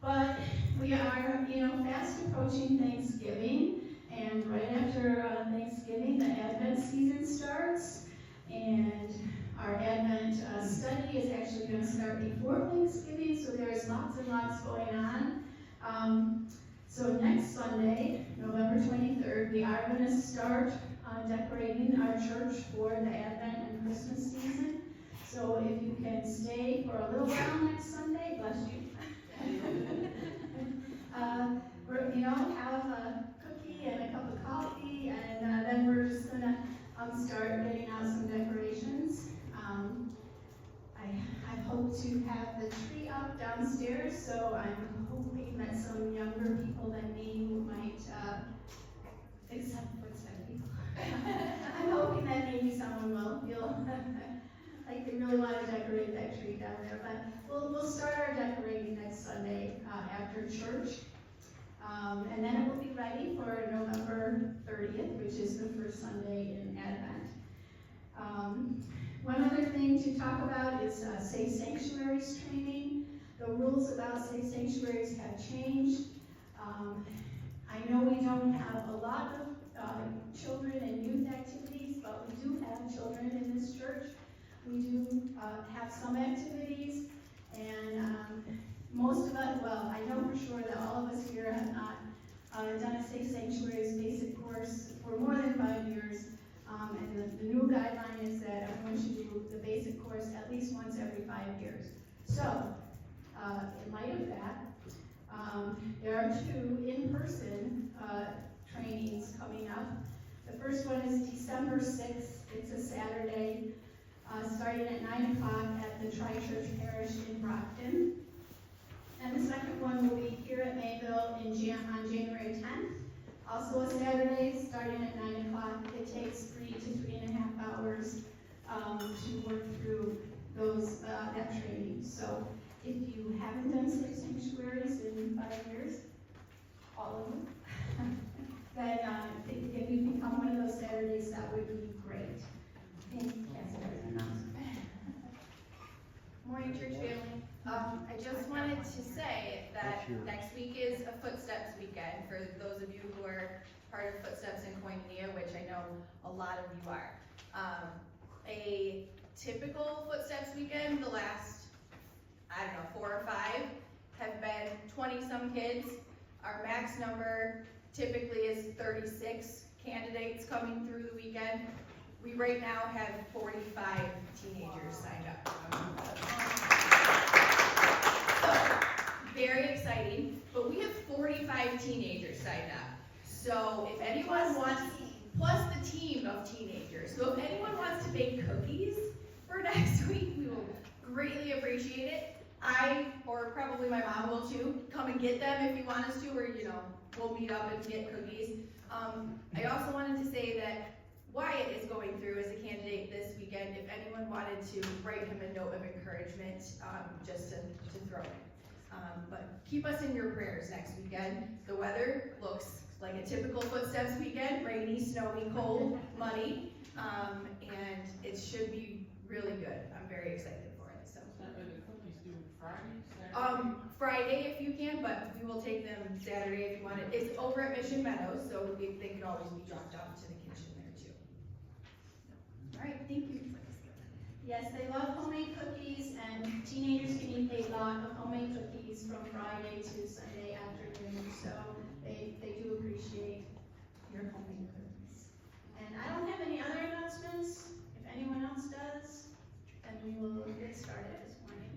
But we are, fast approaching Thanksgiving, and right after Thanksgiving, the Advent season starts, and our Advent study is actually going to start before Thanksgiving, so there's lots and lots going on. So next Sunday, November 23rd, we are going to start decorating our church for the Advent and Christmas season. So if you can stay for a little while next Sunday, bless you. Have a cookie and a cup of coffee, and then we're just going to start getting out some decorations. I hope to have the tree up downstairs, so I'm hoping that some younger people than me who might accept footstep people. I'm hoping that maybe someone will feel like they really want to decorate that tree down there. But we'll start our decorating next Sunday after church. And then it will be ready for November 30th, which is the first Sunday in Advent. One other thing to talk about is Safe Sanctuaries training. The rules about safe sanctuaries have changed. I know we don't have a lot of children and youth activities, but we do have children in this church. We do have some activities, and most of us, well, I know for sure that all of us here have not done a Safe Sanctuaries basic course for more than 5 years. And the new guideline is that everyone should do the basic course at least once every 5 years. So, in light of that, there are 2 in-person trainings coming up. The first one is December 6th. It's a Saturday, starting at 9 o'clock at the Tri-Church Parish in Brockton. And the second one will be here at Mayville on January 10th. Also a Saturday, starting at 9 o'clock. It takes 3 to 3.5 hours to work through that training. So if you haven't done Safe Sanctuaries in 5 years, all of them, then if you can come one of those Saturdays, that would be great. Thank you, Cassie. Morning, church family. I just wanted to say that next week is a Footsteps weekend for those of you who are part of Footsteps in Koinonia, which I know a lot of you are. A typical Footsteps weekend, the last, 4 or 5, have been 20-some kids. Our max number typically is 36 candidates coming through the weekend. We right now have 45 teenagers signed up. Very exciting, but we have 45 teenagers signed up. So if anyone wants, plus the team of teenagers, so if anyone wants to bake cookies for next week, we will greatly appreciate it. Or probably my mom will too, come and get them if you want us to, or we'll meet up and get cookies. I also wanted to say that Wyatt is going through as a candidate this weekend. If anyone wanted to write him a note of encouragement, just to throw in. But keep us in your prayers next weekend. The weather looks like a typical Footsteps weekend, rainy, snowy, cold, muddy, and it should be really good. I'm very excited for it. So. The cookies due Friday, Saturday? Friday if you can, but we will take them Saturday if you want it. It's over at Mission Meadows, so they can always be dropped off to the kitchen there too. All right, thank you. Yes, they love homemade cookies, and teenagers can eat a lot of homemade cookies from Friday to Sunday afternoon, so they do appreciate your homemade cookies. And I don't have any other announcements. If anyone else does, then we will get started this morning.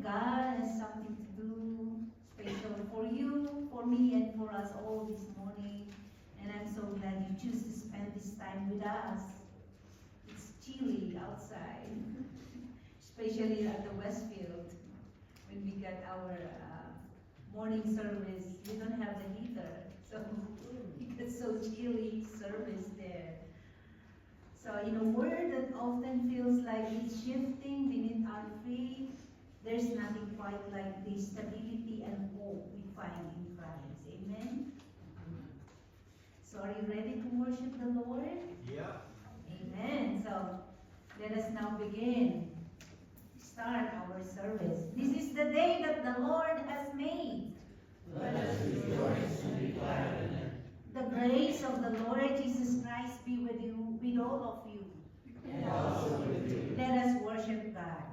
God has something to do special for you, for me, and for us all this morning. And I'm so glad you choose to spend this time with us. It's chilly outside, especially at the Westfield. When we got our morning service, we don't have the heater, so it's so chilly service there. So in a world that often feels like it's shifting beneath our feet, there's nothing quite like the stability and hope we find in Christ. Amen? So are you ready to worship the Lord? Yeah. Amen. So let us now begin. Start our service. This is the day that the Lord has made. Let us rejoice and be glad in it. The grace of the Lord Jesus Christ be with you, with all of you. And also with you. Let us worship God.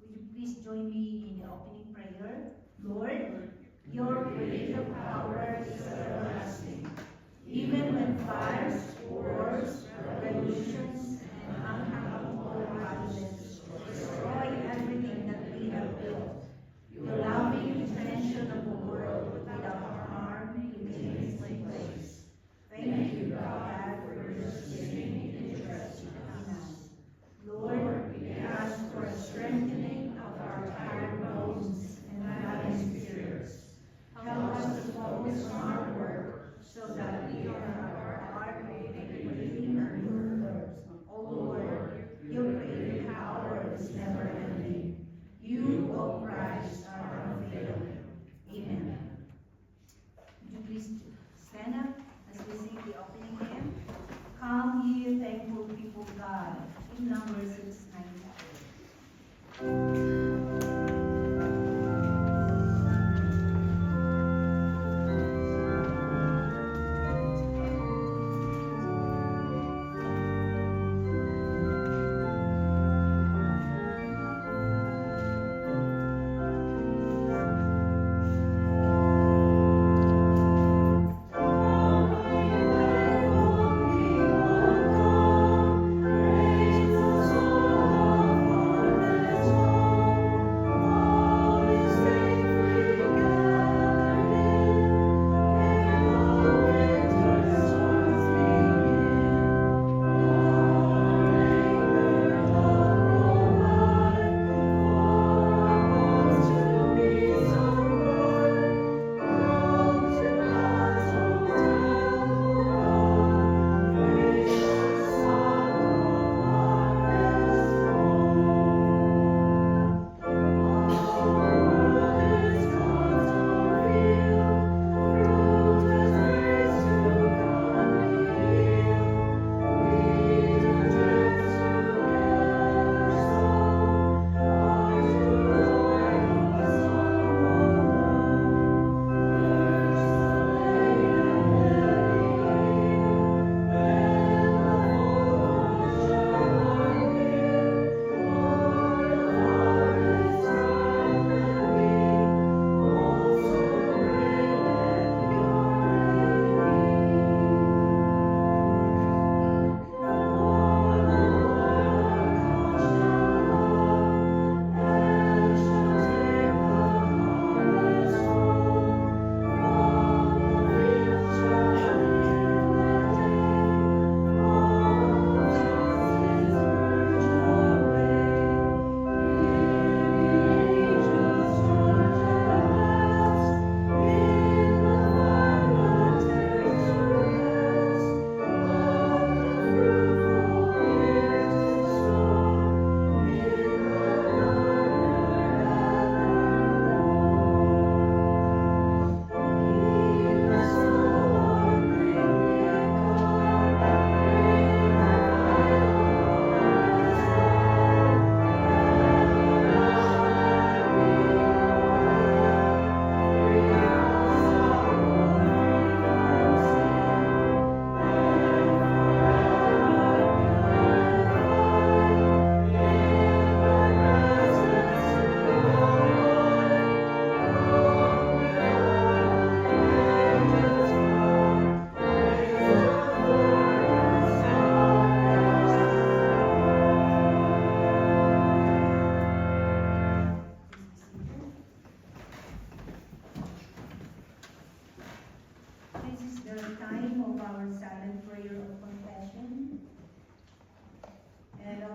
Would you please join me in the opening prayer? Lord, your creative power is everlasting. Even when fires, wars, revolutions, and uncountable violence destroy everything that we have built, your loving intervention of the world without harm remains in place. Thank you, God, for your sustaining interest in us. Lord, we ask for a strengthening of our tired bones and dying spirits. Help us to focus on our work so that we are our heart waiting and movers. O Lord, your creative power is never ending. You, O Christ, are unfailing. Amen. Would you please stand up as we sing the opening hymn? Come ye thankful people of God, in Numbers 6:9. Praise the Lord.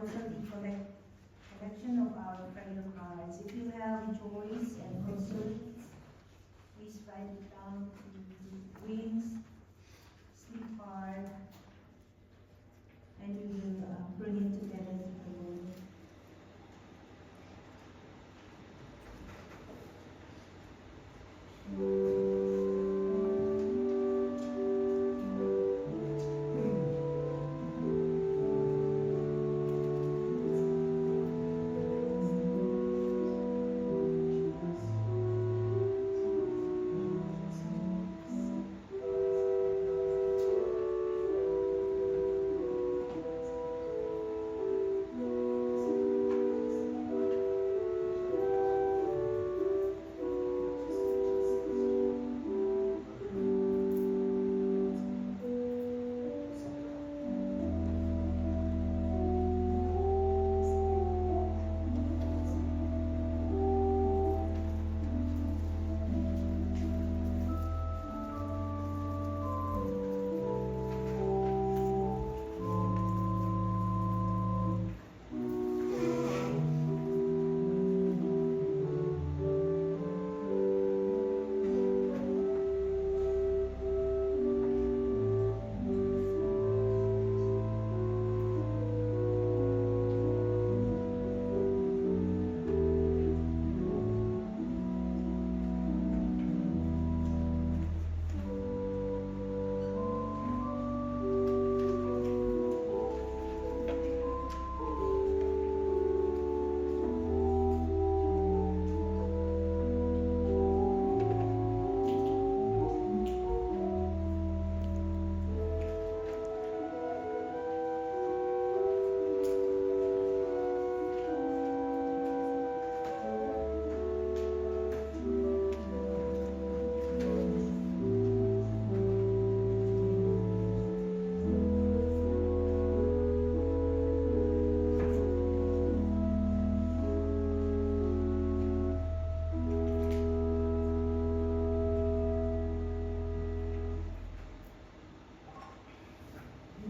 also the collection of our prayer cards. If you have joys and concerns, please write it down to Wings, Sweetheart, and we will bring it together to the Lord.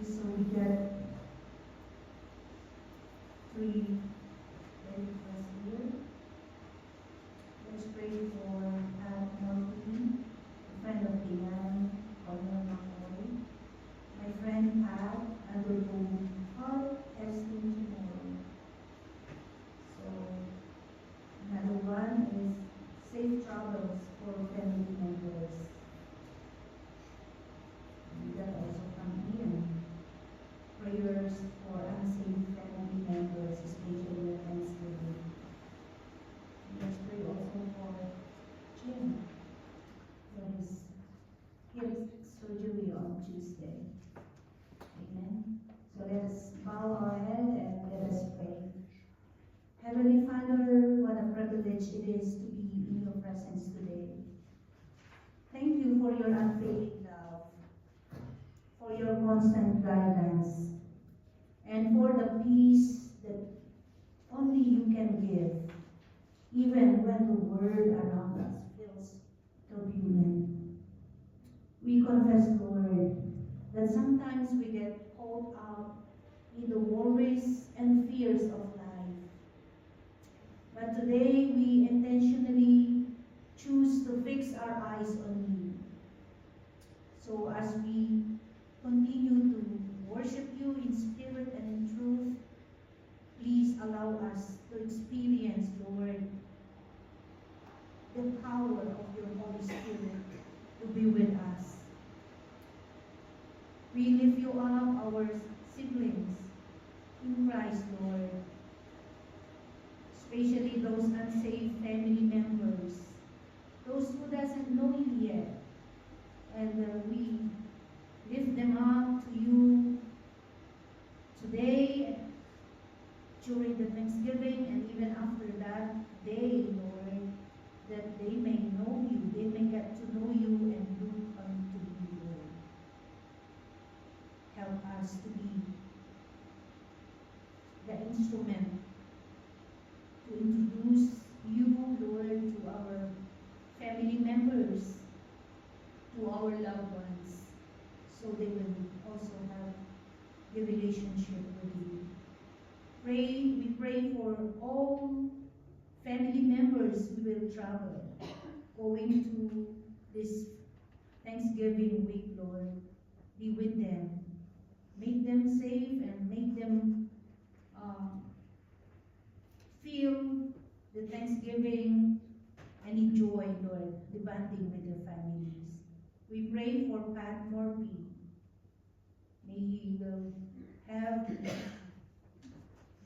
So we get 3 very requests here. Let's pray for Martin, a friend of Diane, Colonel McCoy. My friend Pat, I will go heart testing tomorrow. So another one is safe travels for family members. And that also from Ian. Prayers for unsaved family members, especially at Thanksgiving. Let's pray also for Jim, for his hip surgery on Tuesday. Amen. So let us bow our head and let us pray. Heavenly Father, what a privilege it is to be in your presence today. Thank you for your unfailing love, for your constant guidance, and for the peace that only you can give, even when the world around us feels turbulent. We confess, Lord, that sometimes we get caught up in the worries and fears of life. But today we intentionally choose to fix our eyes on you. So as we continue to worship you in spirit and in truth, please allow us to experience, Lord, the power of your Holy Spirit to be with us. We lift you up, our siblings in Christ, Lord, especially those unsaved family members, those who doesn't know you yet, and we lift them up to you today, during the Thanksgiving, and even after that day, Lord, that they may know you, they may get to know you and look unto you, Lord. Help us to be the instrument to introduce you, Lord, to our family members, to our loved ones, so they will also have the relationship with you. we pray for all family members who will travel, going to this Thanksgiving week, Lord. Be with them. Make them safe and make them feel the Thanksgiving and enjoy, Lord, the bonding with their families. We pray for Pat Morphy. May he will have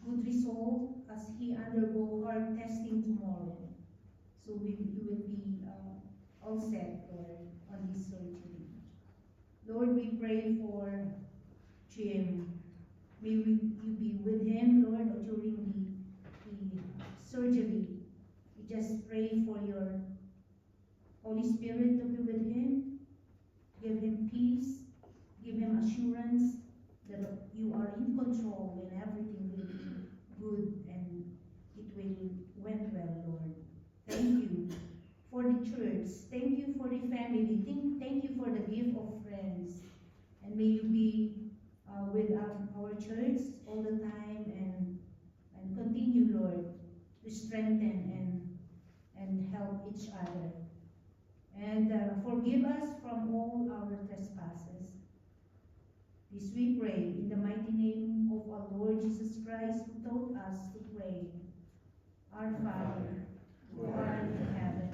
good result as he undergo heart testing tomorrow. So he will be all set, Lord, on his surgery. Lord, we pray for Jim. May you be with him, Lord, during the surgery. We just pray for your Holy Spirit to be with him. Give him peace. Give him assurance that you are in control and everything will be good and it will went well, Lord. Thank you for the church. Thank you for the family. Thank you for the gift of friends. And may you be with our church all the time and continue, Lord, to strengthen and help each other. And forgive us from all our trespasses. This we pray in the mighty name of our Lord Jesus Christ, who taught us to pray. Our Father, who art in heaven,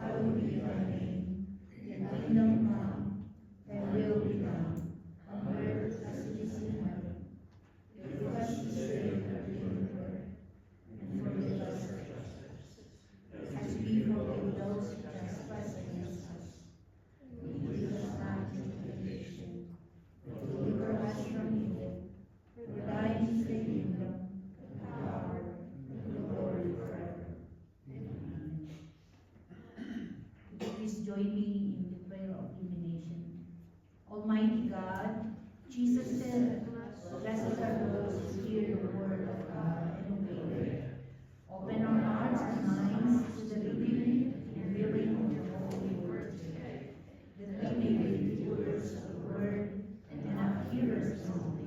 hallowed be thy name. Thy kingdom come, thy will be done, on earth as it is in heaven. Give us this day our daily bread, and forgive us our trespasses, as we forgive those who trespass against us. And lead us not into temptation, but deliver us from evil. For thine is the kingdom, the power, and the glory forever. Amen. Please join me in the prayer of illumination. Almighty God, Jesus said, blessed are those who hear the word of God and obey it. Open our hearts and minds to the reading and hearing of your holy word today, that we may be doers of the word and not hearers only.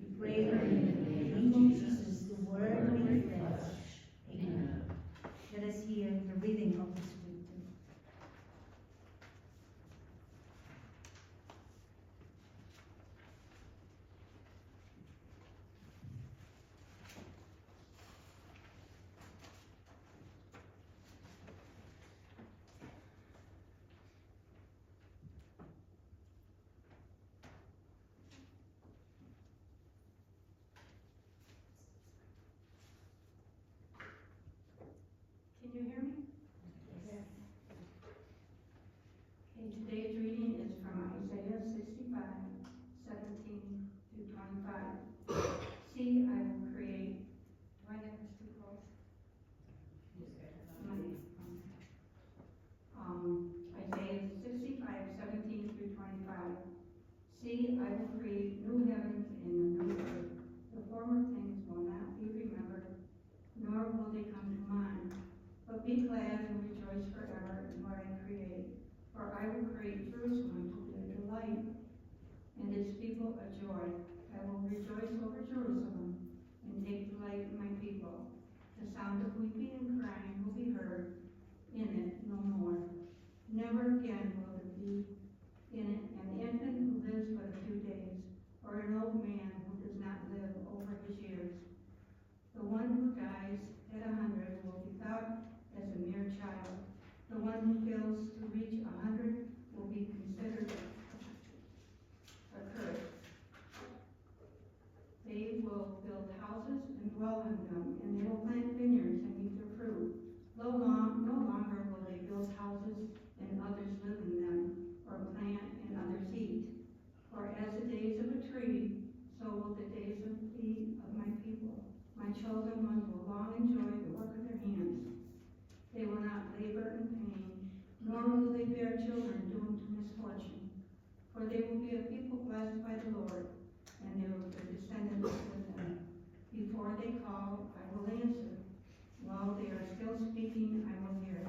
We pray in the name of Jesus, the word made flesh. Amen. Let us hear the reading of the scripture. Can you hear me? Yes. Okay, today's reading is from Isaiah 65, 17 through 25. See, I will create. Do I have this too close? Isaiah 65, 17 through 25. See, I will create new heavens and a new earth. The former things will not be remembered, nor will they come to mind. But be glad and rejoice forever in what I create. For I will create Jerusalem to be a delight, and its people a joy. I will rejoice over Jerusalem, and take delight in my people. The sound of weeping and crying will be heard in it no more. Never again will there be in it an infant who lives but a few days, or an old man who does not live over his years. The one who dies at 100 will be thought as a mere child. The one who fails to reach 100 will be considered accursed. They will build houses and dwell in them, and they will plant vineyards and eat their fruit. No longer will they build houses and others live in them, or plant and others eat. For as the days of a tree, so will the days be of my people. My chosen ones will long enjoy the work of their hands. They will not labor in pain, nor will they bear children doomed to misfortune. For they will be a people blessed by the Lord, and their descendants with them. Before they call, I will answer. While they are still speaking, I will hear.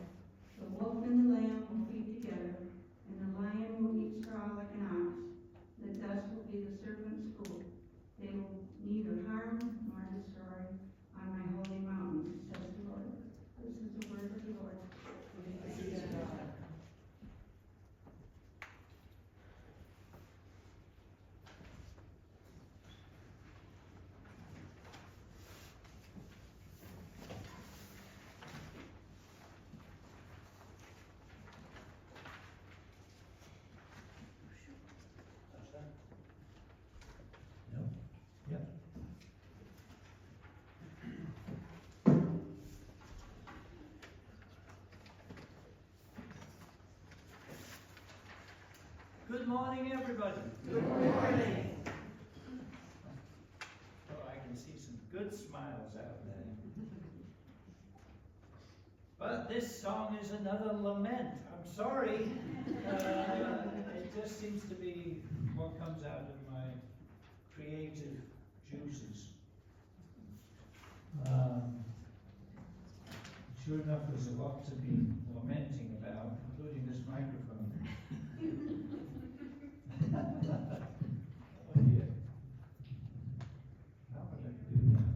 The wolf and the lamb will feed together, and the lion will eat straw like an ox. The dust will be the serpent's food. They will neither harm nor destroy Good morning, everybody. Good morning. Oh, I can see some good smiles out there. But this song is another lament. I'm sorry. It just seems to be what comes out of my creative juices. Sure enough, there's a lot to be lamenting about, including this microphone. Oh dear. How would I do that?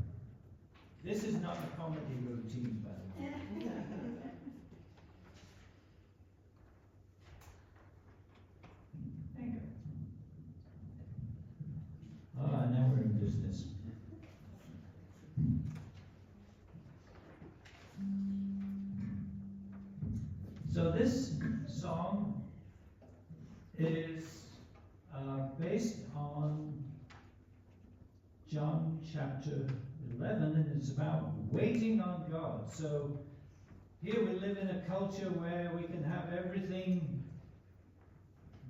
This is not a comedy routine, by the way. There you go. Ah, now we're in business. So this song is based on John chapter 11, and it's about waiting on God. So here we live in a culture where we can have everything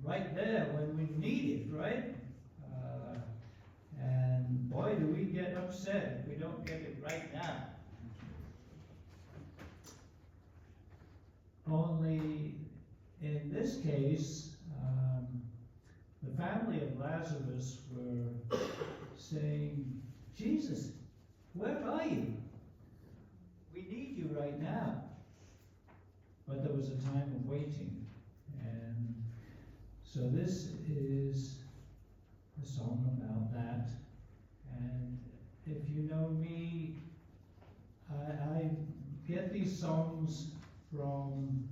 right there when we need it, right? And boy, do we get upset if we don't get it right now. Only in this case, the family of Lazarus were saying, Jesus, where are you? We need you right now. But there was a time of waiting. And so this is a song about that. And if you know me, I get these songs from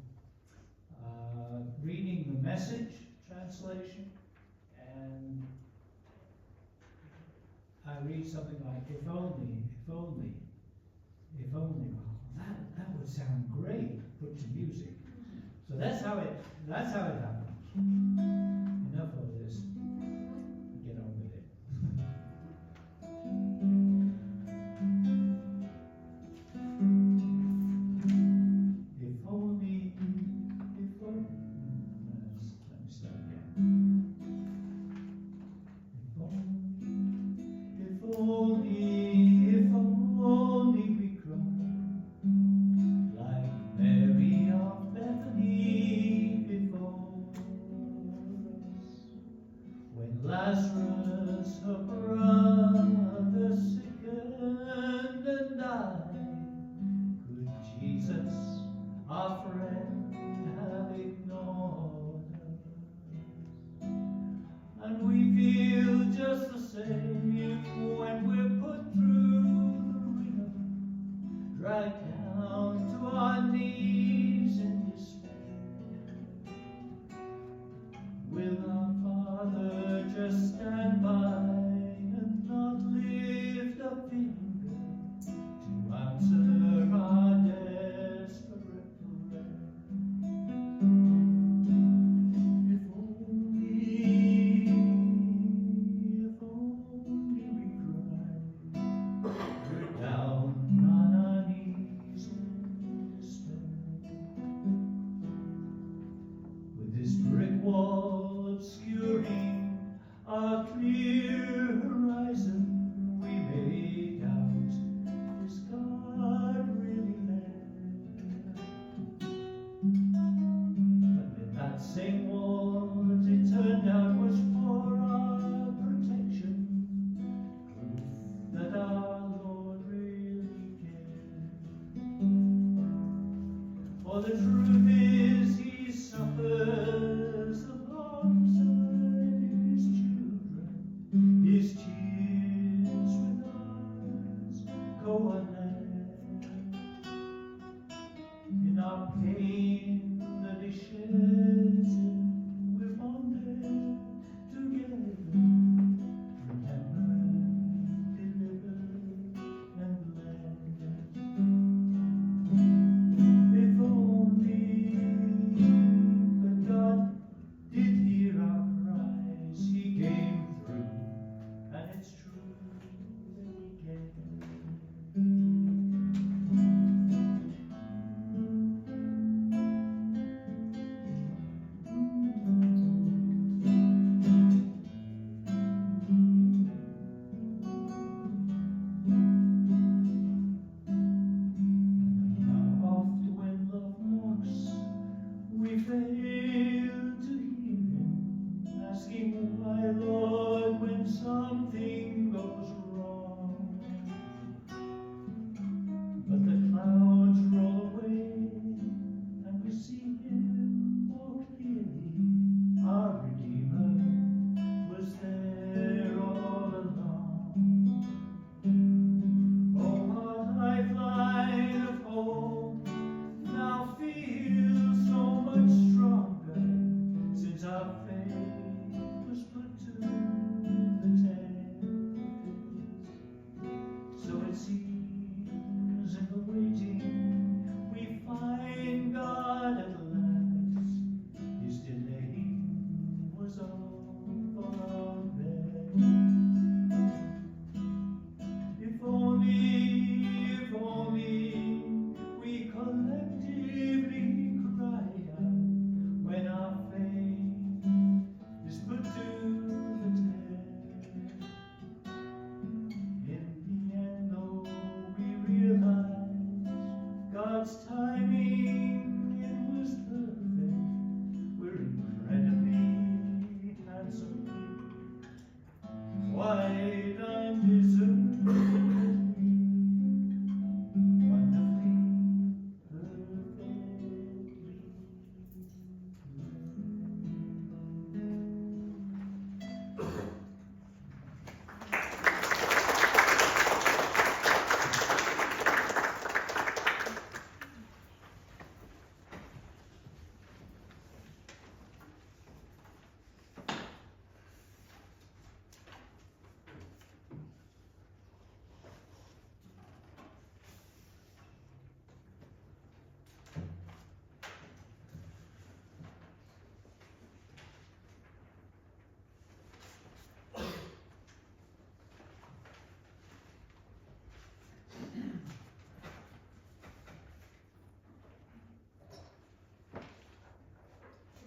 reading the Message translation, and I read something like, if only, well, that would sound great put to music. So that's how it happens. Enough of this. Get on with it. Let me start again. If only we cry, like Mary of Bethany before us, when Lazarus, her brother, sickened and died. Could Jesus, our friend, have ignored us? And we feel just the same when we're put through the ringer, dragged down to our knees in despair. Will our Father just stand by and not lift a finger to answer our desperate prayer? If only we cry, we're down on our knees in despair. With this brick wall obscuring our clear horizon, we may doubt, is God really there? But with that same wall, it turned out was for our protection, proof that our Lord really cared. For the truth is, He suffers alongside His children. His tears with ours go unled. In our pain that He sheds, we're bonded together, remembered, delivered, and led. If only, but God did hear our cries. He came through, and it's true that He can. seems in the waiting we find God at last. His delay was all for men. If only we collectively cry out when our faith is put to the test. In the end, though, we realize God's timing, it was perfect. We're incredibly handsome, quite undeservedly, wonderfully, perfectly.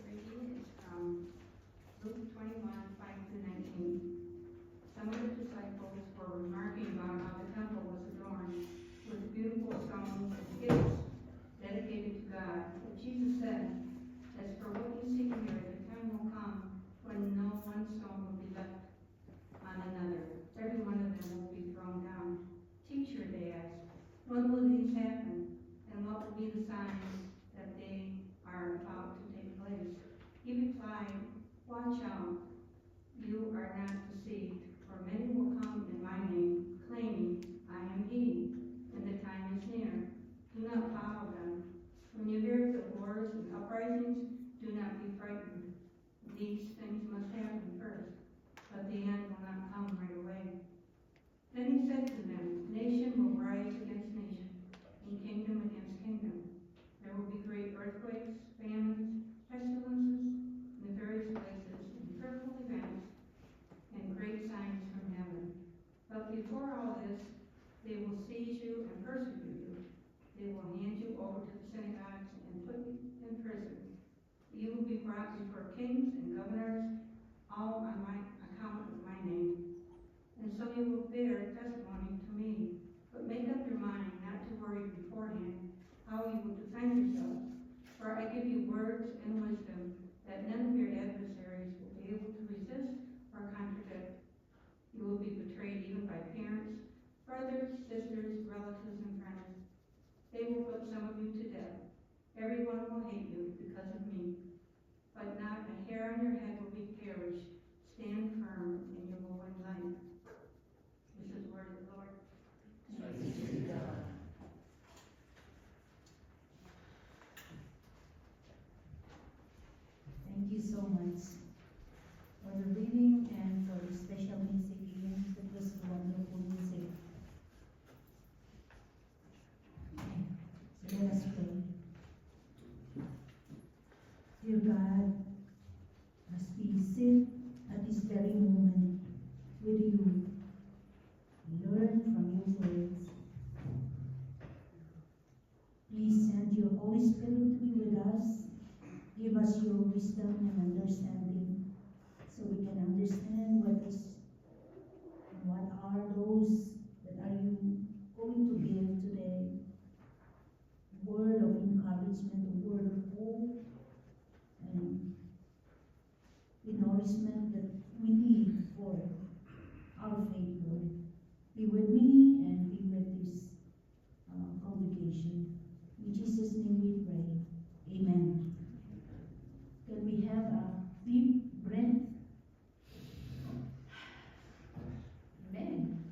The reading is from Luke 21:5-19. Some of the disciples were remarking about how the temple was adorned with beautiful stones and gifts dedicated to God. But Jesus said, "As for what you see here, the time will come when no one stone will be left on another. Every one of them will be thrown down." "Teacher," they asked, "when will these happen? And what will be the signs that they are about to take place?" He replied, "Watch out, you are not deceived, for many will come in my name, claiming, 'I am he,' and the time is near. Do not follow them. When you hear the wars and uprisings, do not be frightened. These things must happen first, but the end will not come right away." Then he said to them, "Nation will rise against nation, and kingdom against kingdom. There will be great earthquakes, famines, pestilences in the various places, and fearful events, and great signs from heaven. But before all this, they will seize you and persecute you. They will hand you over to the synagogues and put you in prison. You will be brought before kings and governors, all on my account of my name. And so you will bear testimony to me. But make up your mind not to worry beforehand how you will defend yourself. For I give you words and wisdom that none of your adversaries will be able to resist or contradict. You will be betrayed even by parents, brothers, sisters, relatives, and friends. They will put some of you to death. Everyone will hate you because of me. But not a hair on your head will be perished. Stand firm, and you will win life." This is the word of the Lord. Thank you so much for the reading and for the special music again. That was wonderful music. Okay, so let us pray. Dear God, as we sit at this very moment with you, learn from your words. Please send your Holy Spirit to be with us. Give us your wisdom and understanding so we can understand what are those that are you going to give today. Word of encouragement, a word of hope, and the nourishment that we need for our faith, Lord. Be with me and be with this congregation. In Jesus' name we pray. Amen. Can we have a deep breath? Amen.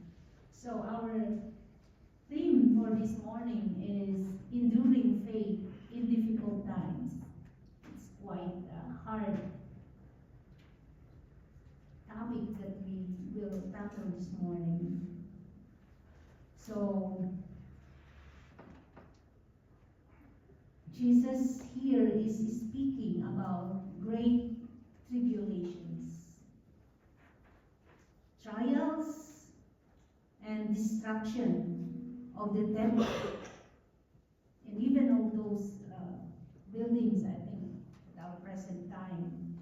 So our theme for this morning is enduring faith in difficult times. It's quite a hard topic that we will tackle this morning. So, Jesus here is speaking about great tribulations, trials, and destruction of the temple, and even of those buildings, I think, at our present time.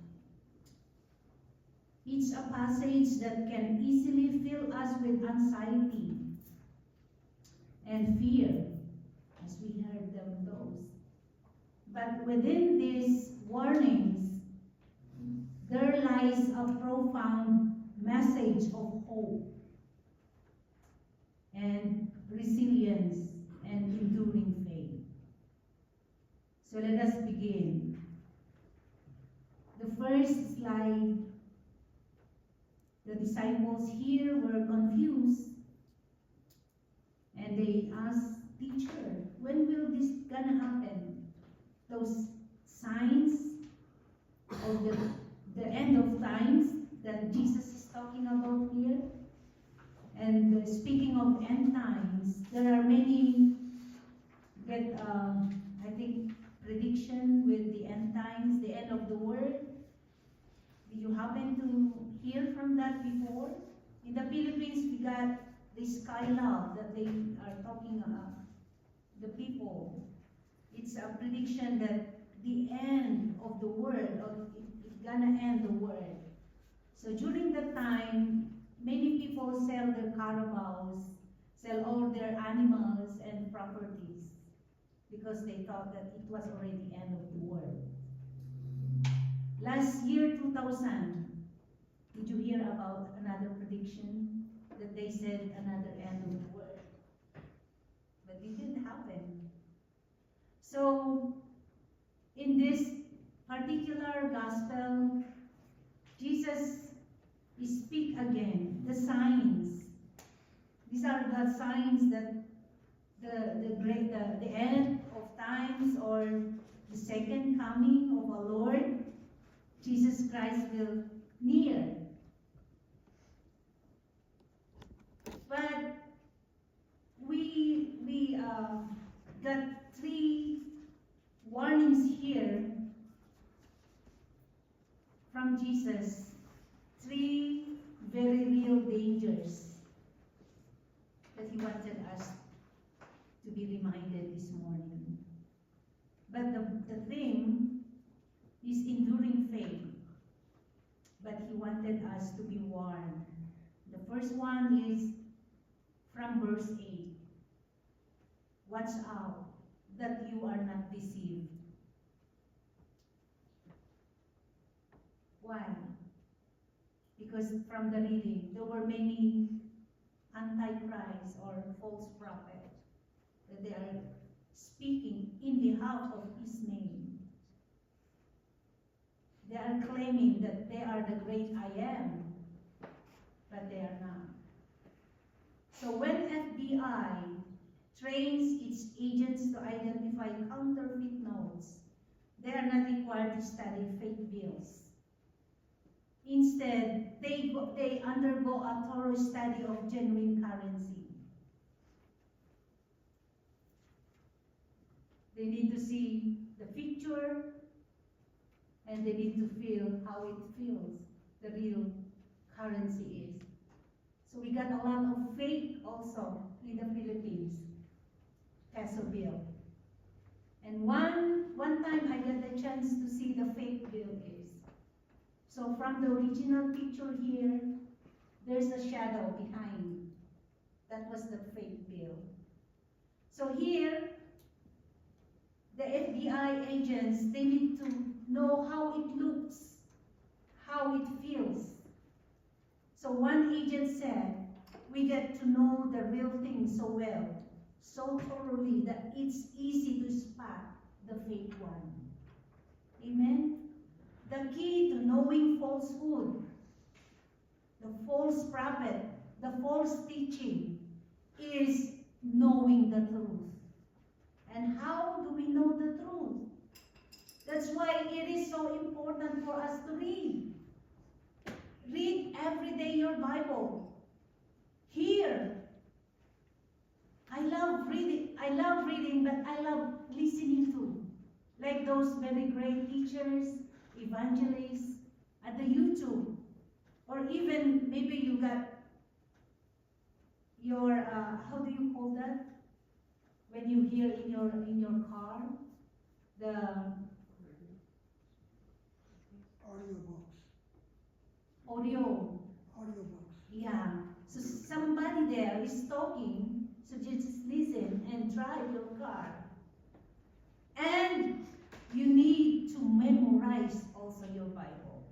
It's a passage that can easily fill us with anxiety and fear, as we heard them those. But within these warnings, there lies a profound message of hope and resilience and enduring faith. So let us begin. The first slide, the disciples here were confused, and they asked, "Teacher, when will this gonna happen?" Those signs of the end of times that Jesus is talking about here. And speaking of end times, there are many I think, prediction with the end times, the end of the world. Do you happen to hear from that before? In the Philippines, we got the Skylab that they are talking about, the people. It's a prediction that the end of the world, or it's gonna end the world. So during that time, many people sell their caravans, sell all their animals and properties, because they thought that it was already the end of the world. Last year, 2000, did you hear about another prediction that they said another end of the world? But it didn't happen. So, in this particular gospel, Jesus speaks again, the signs. These are the signs that the end of times, or the second coming of our Lord Jesus Christ will near. But we got three warnings here from Jesus, three very real dangers that he wanted us to be reminded this morning. But the thing is enduring faith. But he wanted us to be warned. The first one is from verse 8. Watch out that you are not deceived. Why? Because from the reading, there were many antichrist or false prophets that they are speaking in behalf of his name. They are claiming that they are the great I am, but they are not. So when FBI trains its agents to identify counterfeit notes, they are not required to study fake bills. Instead, they undergo a thorough study of genuine currency. They need to see the picture, and they need to feel how it feels, the real currency is. So we got a lot of fake also in the Philippines, peso bill. And one time I got the chance to see the fake bill is. So from the original picture here, there's a shadow behind. That was the fake bill. So here, the FBI agents, they need to know how it looks, how it feels. So one agent said, we get to know the real thing so well, so thoroughly that it's easy to spot the fake one. Amen? The key to knowing falsehood, the false prophet, the false teaching, is knowing the truth. And how do we know the truth? That's why it is so important for us to read. Read every day your Bible. Hear love reading, but I love listening too. Like those very great teachers, evangelists, at the YouTube. Or even maybe you got your, how do you call that? When you hear in your car, the audio. Audiobooks. Yeah. So somebody there is talking, so you just listen and drive your car. And you need to memorize also your Bible.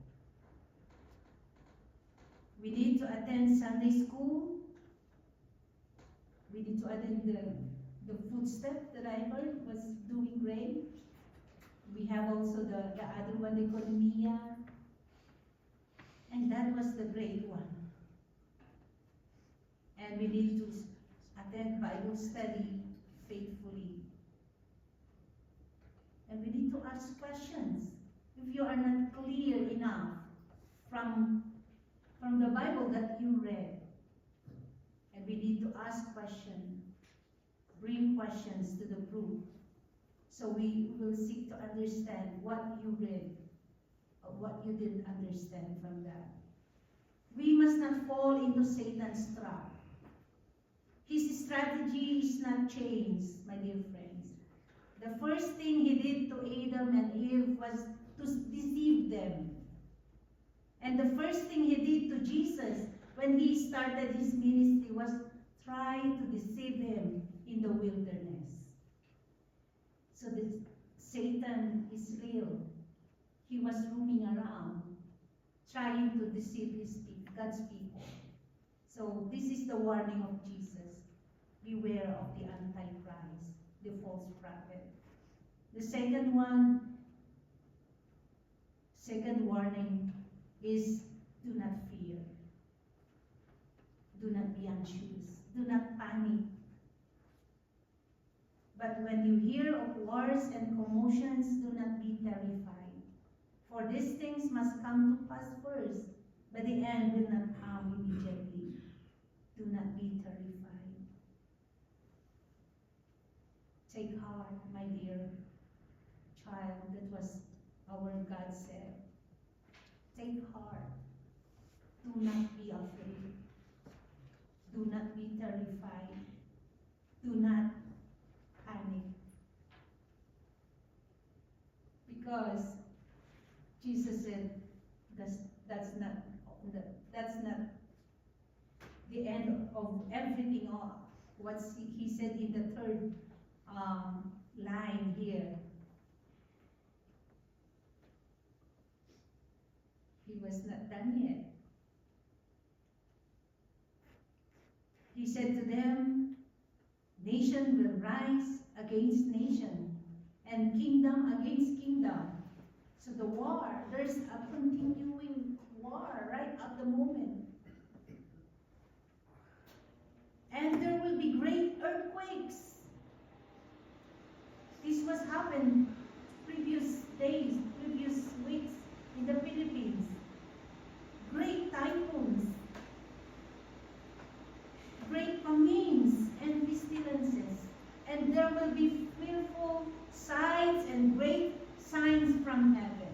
We need to attend Sunday school. We need to attend the footstep that I heard was doing great. We have also the other one, they call Mia. And that was the great one. And we need to attend Bible study faithfully. And we need to ask questions. If you are not clear enough from the Bible that you read, and we need to ask questions, bring questions to the group, so we will seek to understand what you read, or what you didn't understand from that. We must not fall into Satan's trap. His strategy is not changed, my dear friends. The first thing he did to Adam and Eve was to deceive them. And the first thing he did to Jesus when he started his ministry was try to deceive him in the wilderness. So that Satan is real. He was roaming around trying to deceive God's people. So this is the warning of Jesus. Beware of the Antichrist, the false prophet. The second warning is do not fear. Do not be anxious. Do not panic. But when you hear of wars and commotions, do not be terrified. For these things must come to pass first, but the end will not come immediately. Do not be terrified. Take heart, my dear child, that was our God said. Take heart. Do not be afraid. Do not be terrified. Do not panic. Because Jesus said that's not the end of everything. What he said in the third line here. He was not done yet. He said to them, nation will rise against nation, and kingdom against kingdom. So the war, there's a continuing war right at the moment. And there will be great earthquakes. This was happened previous days, previous weeks in the Philippines. Great typhoons, great famines and pestilences. And there will be fearful signs and great signs from heaven.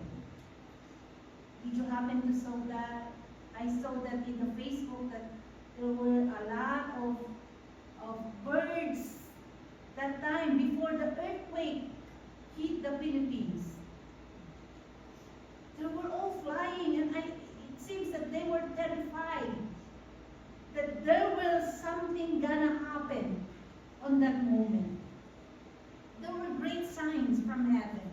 Did you happen to saw that? I saw that in the Facebook that there were a lot of birds that time before the earthquake hit the Philippines. They were all flying, and it seems that they were terrified that there was something gonna happen on that moment. There were great signs from heaven.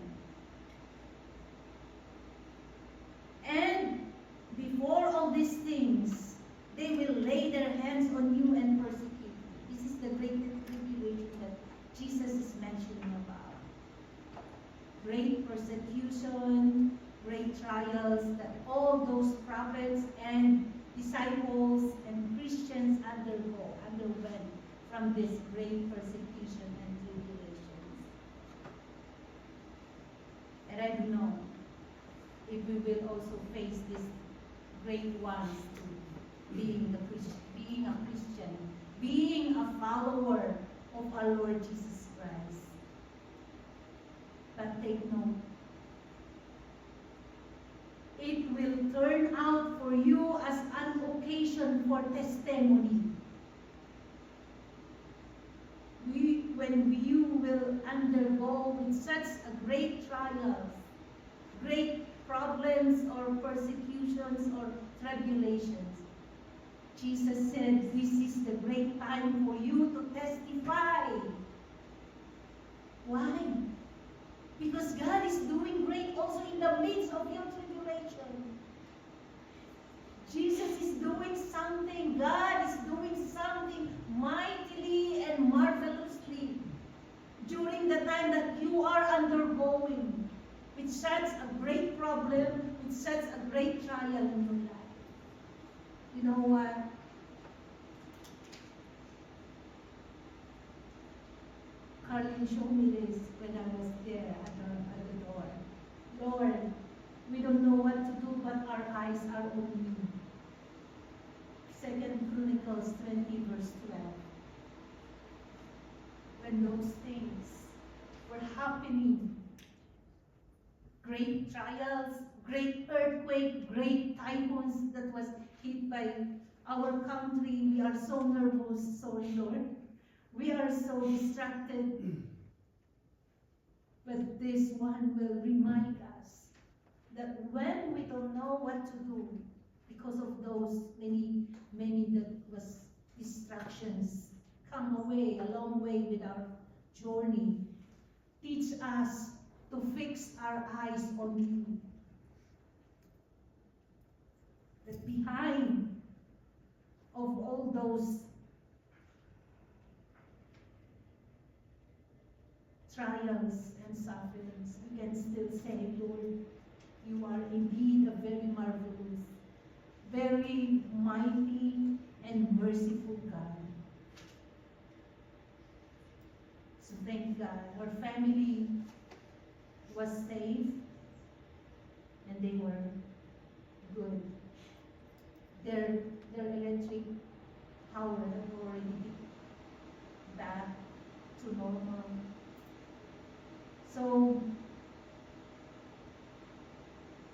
And before all these things, they will lay their hands on you and persecute you. This is the great tribulation that Jesus is mentioning about. Great persecution, great trials that all those prophets and disciples and Christians underwent from this great persecution and tribulations. And I don't know if we will also face these great ones too, being a Christian, being a follower of our Lord Jesus Christ. But take note, it will turn out for you as an occasion for testimony. When you will undergo with such a great trials, great problems or persecutions or tribulations, Jesus said this is the great time for you to testify. Why? Because God is doing great also in the midst of your tribulation. Jesus is doing something. God is doing something mightily and marvelously during the time that you are undergoing with such a great problem, with such a great trial in your life. You know what? Carlin showed me this when I was there at the door. Lord, we don't know what to do, but our eyes are on you. 2 Chronicles 20 verse 12. When those things were happening, great trials, great earthquake, great typhoons that was hit by our country, we are so nervous, sorry Lord. We are so distracted. But this one will remind us that when we don't know what to do, because of those many that was distractions, come away a long way with our journey. Teach us to fix our eyes on you. That behind of all those trials and sufferings, we can still say, Lord, you are indeed a very marvelous, very mighty and merciful God. So thank God. Our family was safe and they were good. Their electric power had already back to normal. So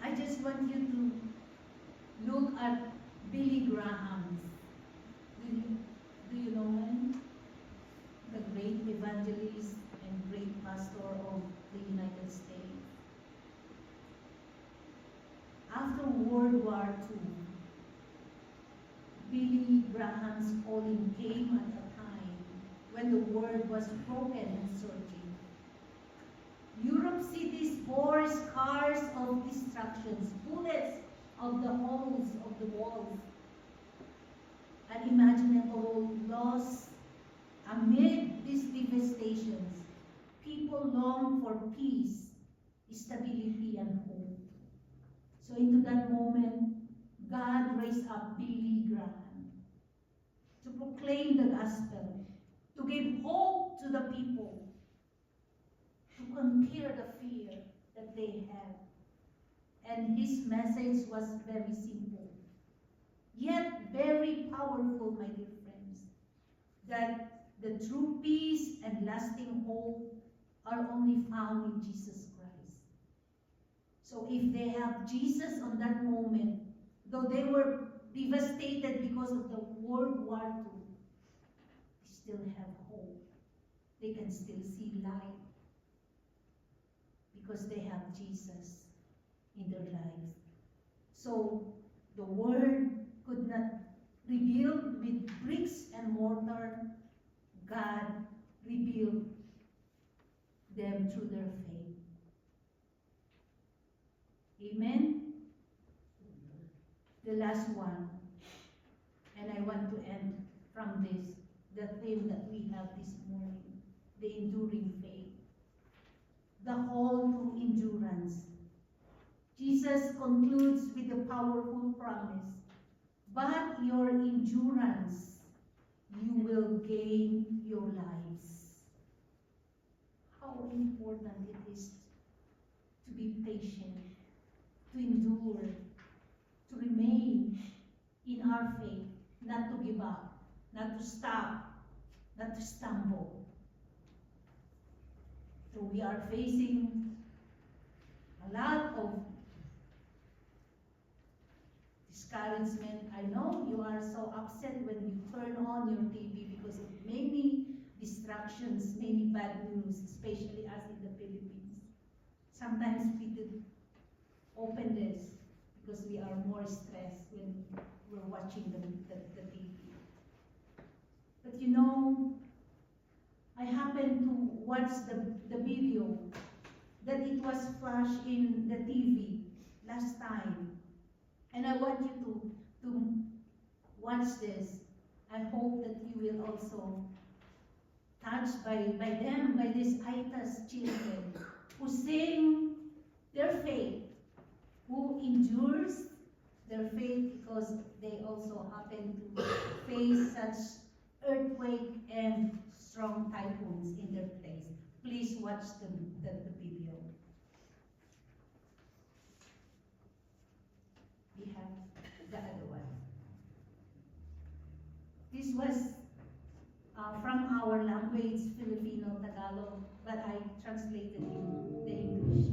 I just want you to look at Billy Graham. Do you know him? The great evangelist and great pastor of the United States. After World War II, Billy Graham's calling came at a time when the world was broken and surging. Europe cities bore scars of destructions, bullets of the holes of the walls, unimaginable loss. Amid these devastations, people long for peace, stability, and hope. So into that moment, God raised up Billy Graham to proclaim the gospel, to give hope to the people, to conquer the fear that they have. And his message was very simple, yet very powerful, my dear friends, that the true peace and lasting hope are only found in Jesus Christ. So if they have Jesus on that moment, though they were devastated because of the World War II, they still have hope. They can still see light because they have Jesus in their lives. So the world could not rebuild with bricks and mortar. God rebuilt them through their faith. Amen? The last one, and I want to end from this, the theme that we have this morning, the enduring faith. The call to endurance. Jesus concludes with a powerful promise, but your endurance, you will gain your lives. How important it is to be patient, to endure, to remain in our faith, not to give up, not to stop, not to stumble, So we are facing a lot of discouragement. I know you are so upset when you turn on your TV because of many distractions, many bad news, especially us in the Philippines. Sometimes we do open this because we are more stressed when we're watching the TV. But you know, I happened to watch the video that it was flashed in the TV last time. And I want you to watch this. I hope that you will also touched by them, by these ITAS children who sing their faith, who endures their faith because they also happen to face such earthquake and strong typhoons in their place. Please watch the video. We have the other one. This was from our language, Filipino, Tagalog, but I translated in the English.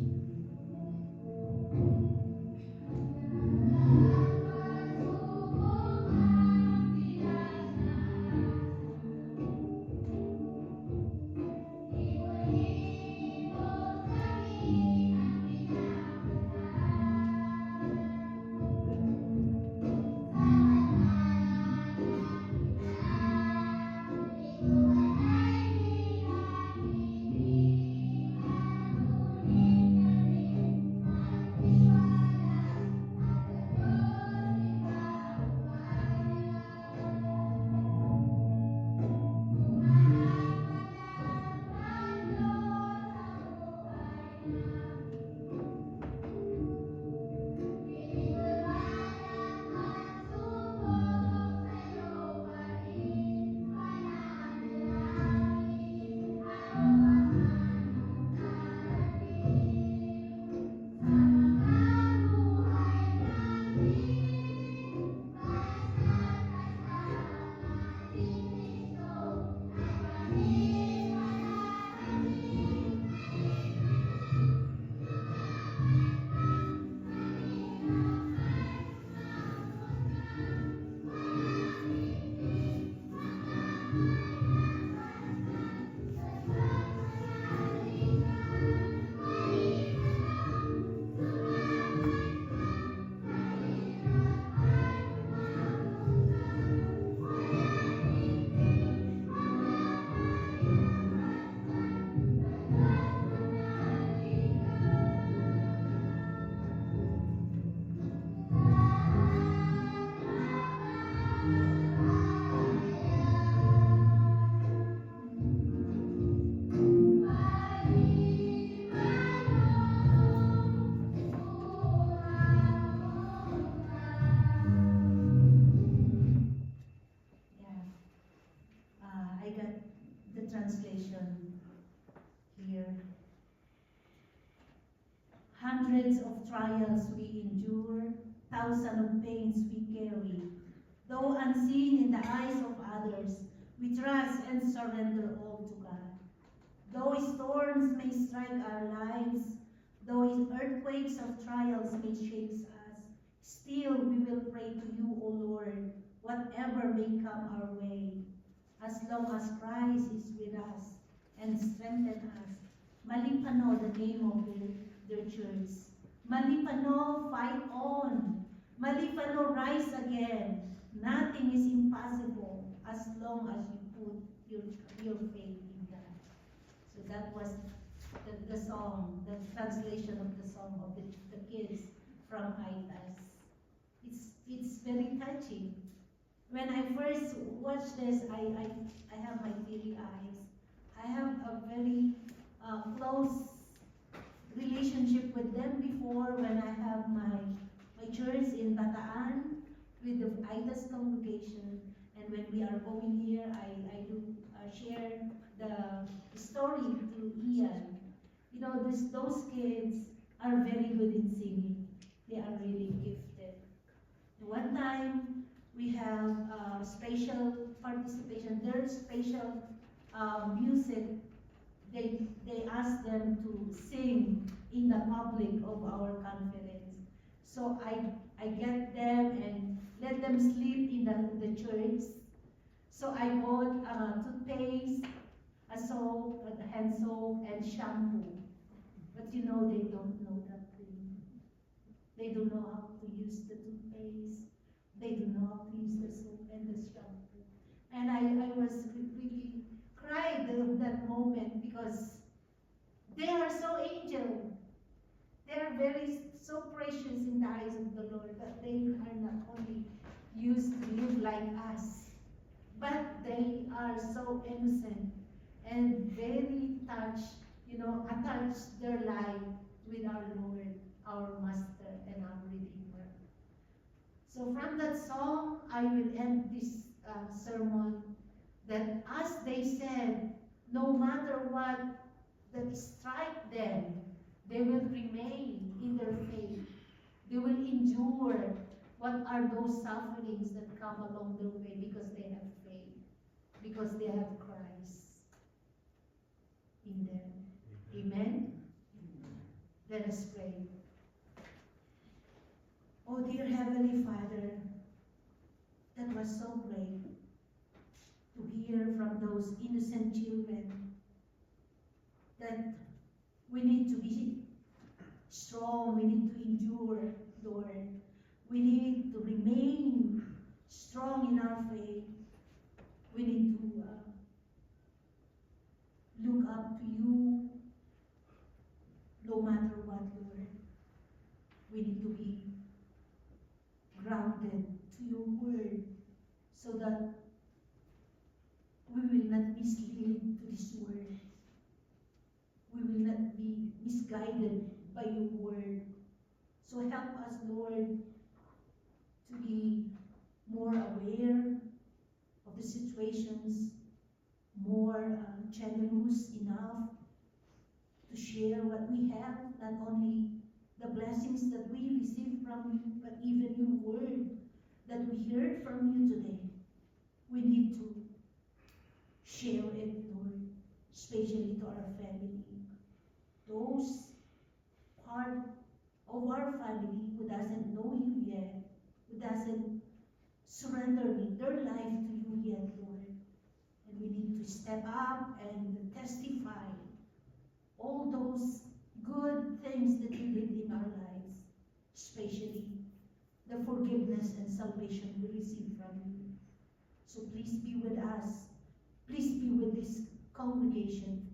I got the translation here. Hundreds of trials we endure, thousands of pains we carry. Though unseen in the eyes of others, we trust and surrender all to God. Though storms may strike our lives, though earthquakes of trials may shake us, still we will pray to you, O Lord, whatever may come our way. As long as Christ is with us and strengthen us. Malipano, the name of their church. Malipano, fight on. Malipano, rise again. Nothing is impossible as long as you put your faith in God. So that was the song, the translation of the song of the kids from ITAS. It's very touching. When I first watched this, I have my teary eyes. I have a very close relationship with them before when I have my church in Bataan with the ITAS congregation. And when we are going here, I do share the story to Ian. You know, those kids are very good in singing. They are really gifted. One time, we have special participation. There's special music they asked them to sing in the public of our conference. So I get them and let them sleep in the church. So I bought toothpaste, a soap, a hand soap, and shampoo. But you know, they don't know that thing. They don't know how to use the toothpaste. They don't know how to use the soap and the shampoo. And I was really cried that moment because they are so angel. They are so precious in the eyes of the Lord, but they are not only used to live like us, but they are so innocent and very attached their life with our Lord, our Master, and our Redeemer. So from that song, I will end this sermon that as they said, no matter what that strike them, they will remain in their faith. They will endure what are those sufferings that come along their way because they have faith, because they have Christ in them. Amen? Let us pray. Oh dear Heavenly Father, that was so great to hear from those innocent children that we need to be strong, we need to endure, Lord. We need to remain strong in our faith. We need to look up to you no matter what, Lord. We need to be grounded to your word so that we will not mislead to this word. We will not be misguided by your word. So help us, Lord, to be more aware of the situations, more generous enough to share what we have, not only the blessings that we receive from you, but even your word that we heard from you today. We need to share it, Lord, especially to our family. Those part of our family who doesn't know you yet, who doesn't surrender their life to you yet, Lord. And we need to step up and testify all those good things that you did in our lives, especially the forgiveness and salvation we receive from you. So please be with us. Please be with this congregation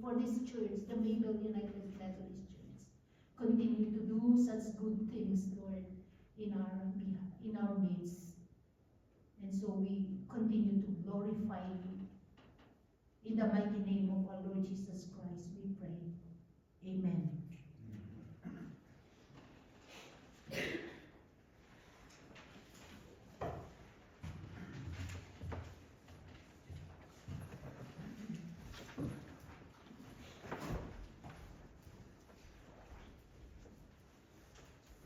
for this church, the Maybell United Methodist Church. Continue to do such good things, Lord, in our midst. And so we continue to glorify you. In the mighty name of our Lord Jesus Christ, we pray. Amen.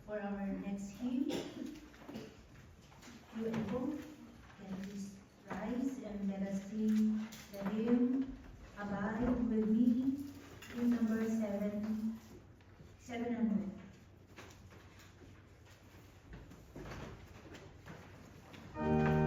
For our next hymn, you able can please rise and let us sing the hymn Abide With Me, hymn number 700. Thank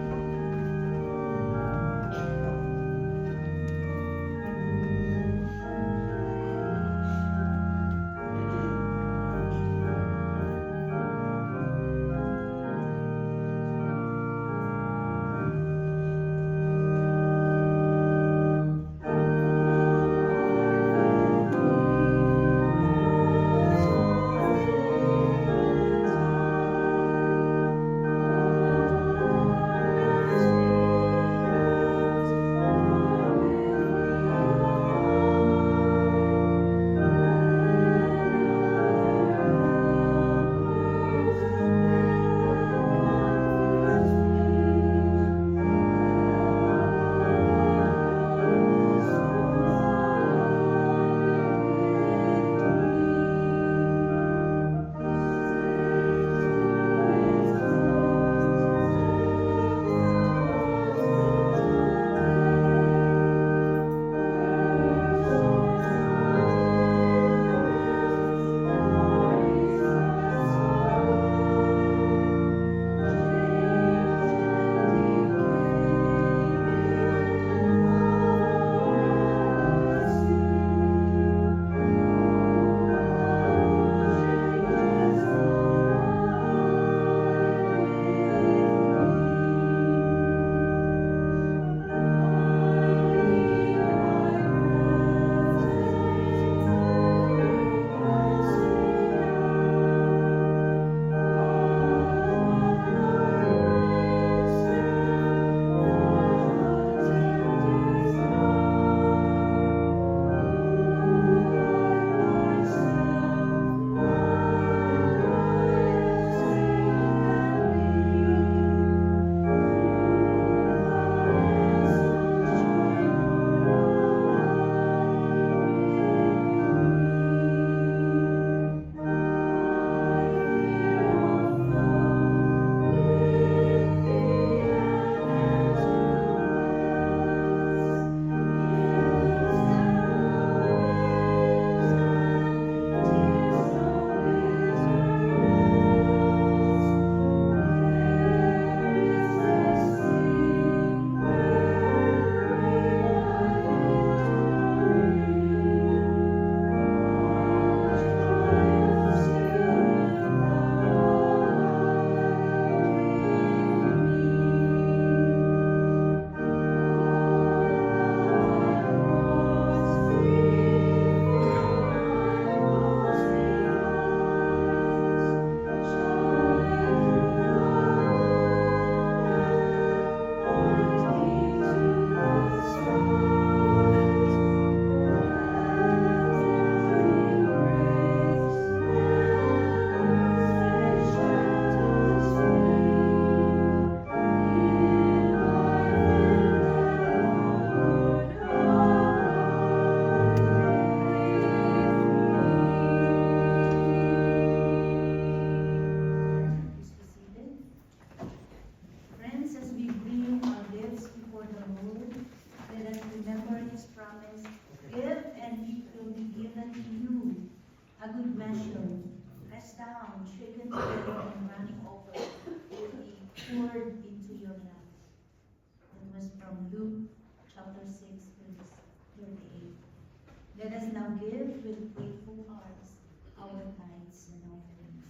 Let us now give with grateful hearts our tithes and offerings.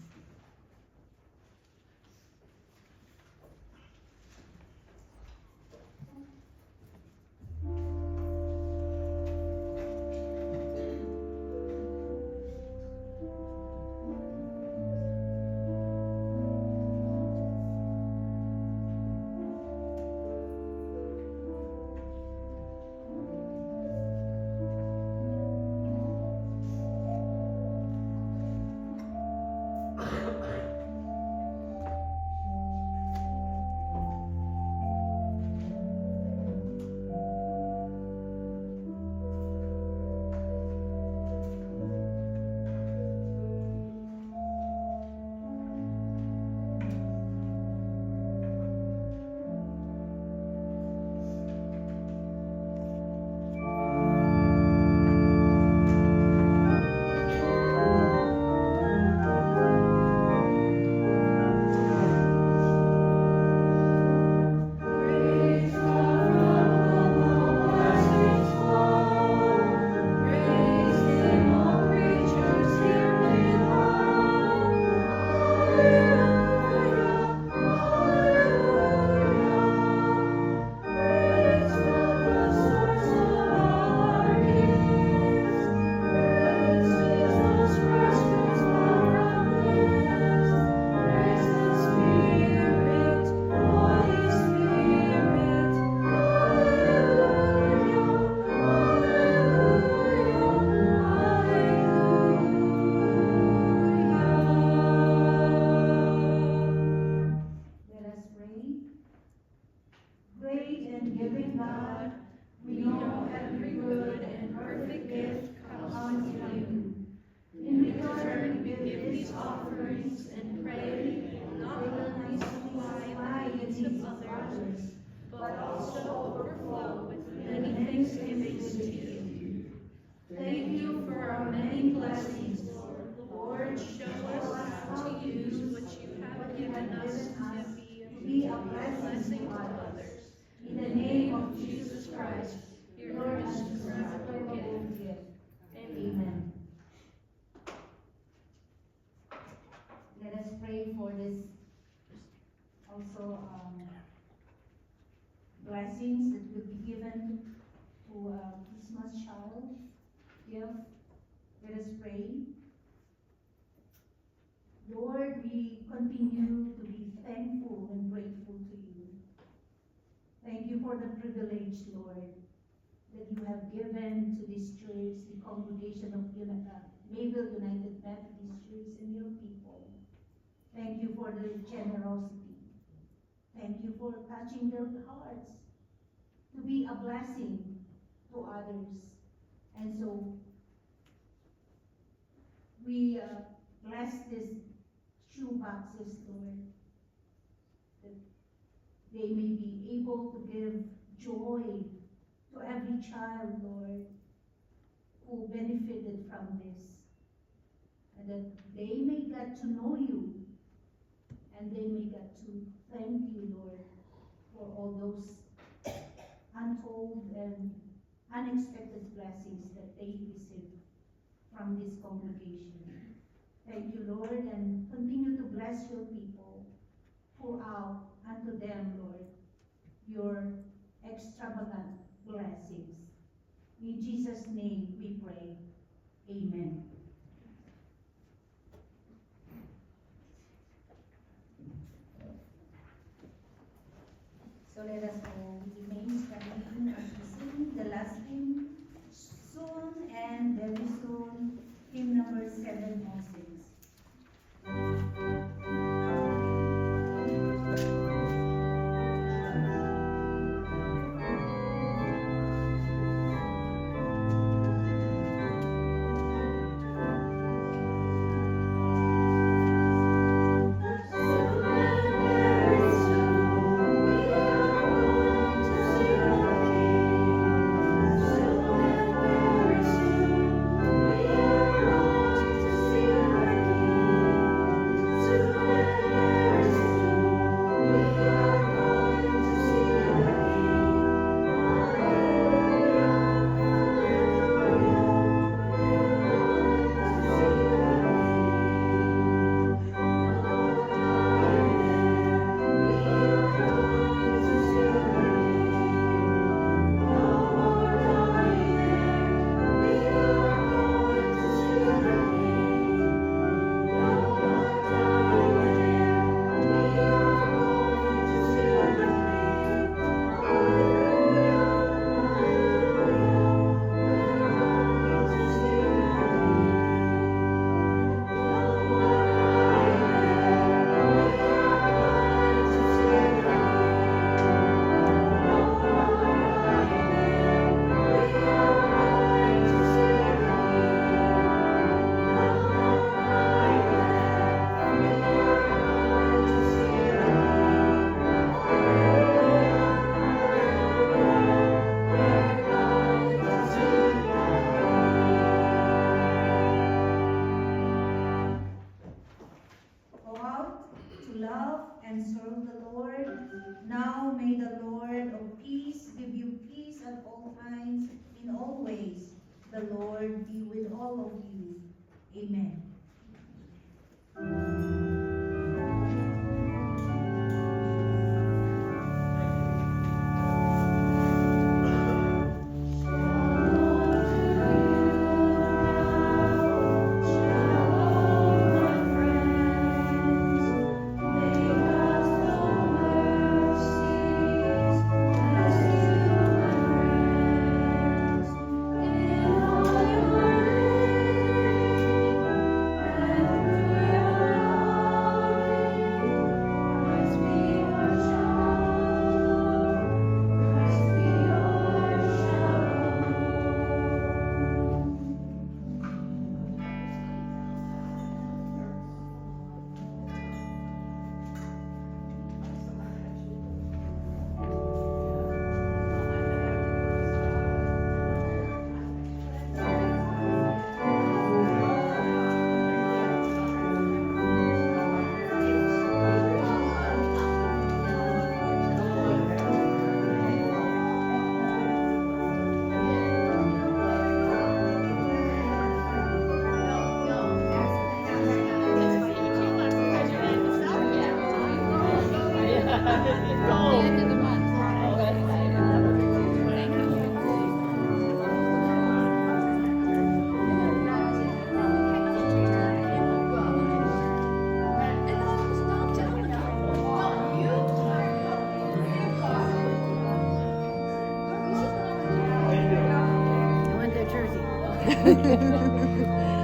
Let us pray. Great and giving God, we know every good and perfect gift comes from you. In return, we give these offerings and pray not only supply the needs of others, but also overflow with many thanksgivings to you. Thank you for our many blessings, Lord. Lord, show us how to use what you have given us to be a blessing to others. In the name of Jesus Christ, your inseparable gift. Amen. Let us pray for this also blessings that will be given to Christmas child gift. Let us pray. Lord, we continue to be thankful and grateful to you. Thank you for the privilege, Lord, that you have given to this church, the congregation of Mayville United Methodist Church and your people. Thank you for their generosity. Thank you for touching their hearts to be a blessing to others. And so, we bless these shoe boxes, Lord, that they may be able to give joy to every child, Lord, who benefited from this, and that they may get to know you, and they may get to thank you, Lord, for all those untold and unexpected blessings that they received from this congregation. Thank you, Lord, and continue to bless your people. Pour out unto them, Lord, your extravagant blessings. In Jesus' name we pray. Amen. So let us all remain standing as we sing the last hymn, soon and very soon, hymn number 706. Soon and very soon, we are all times, in all ways. The Lord be with all of you. Amen.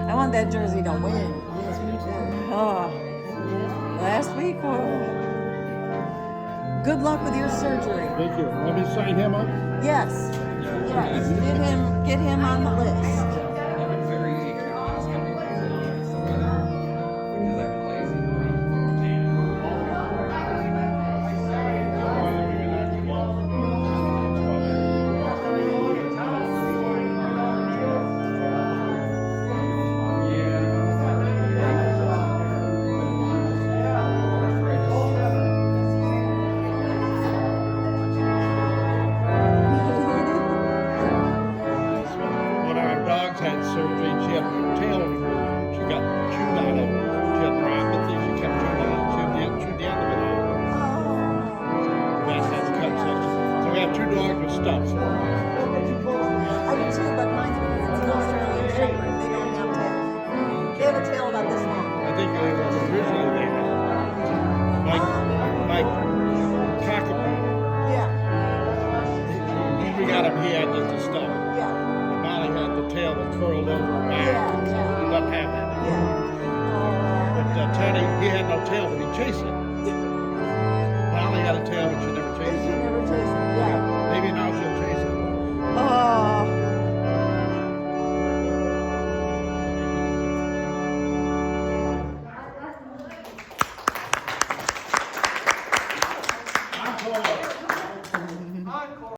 I want that jersey to win. Oh, last week, good luck with your surgery. Thank you. Want me to sign him up? Yes, yes, get him on the list. When our dogs had surgery, she had her tail, she got chewed out of, she had neuropathy, she kept chewing it, chewed the end of it out. That's cut section. So we have 2 dogs with stumps. I do too, but mine's an Australian Shepherd. They don't have tails. They have a tail about this long. I think they were originally they had. Like cockapoo. Yeah, When we got him, he had just a stump. yeah, But Molly had the tail that curled over her back. Yeah, yeah. He doesn't have that. yeah. But Teddy, he had no tail, but he chased it. Molly had a tail, but she never Oh, chased she it. never chased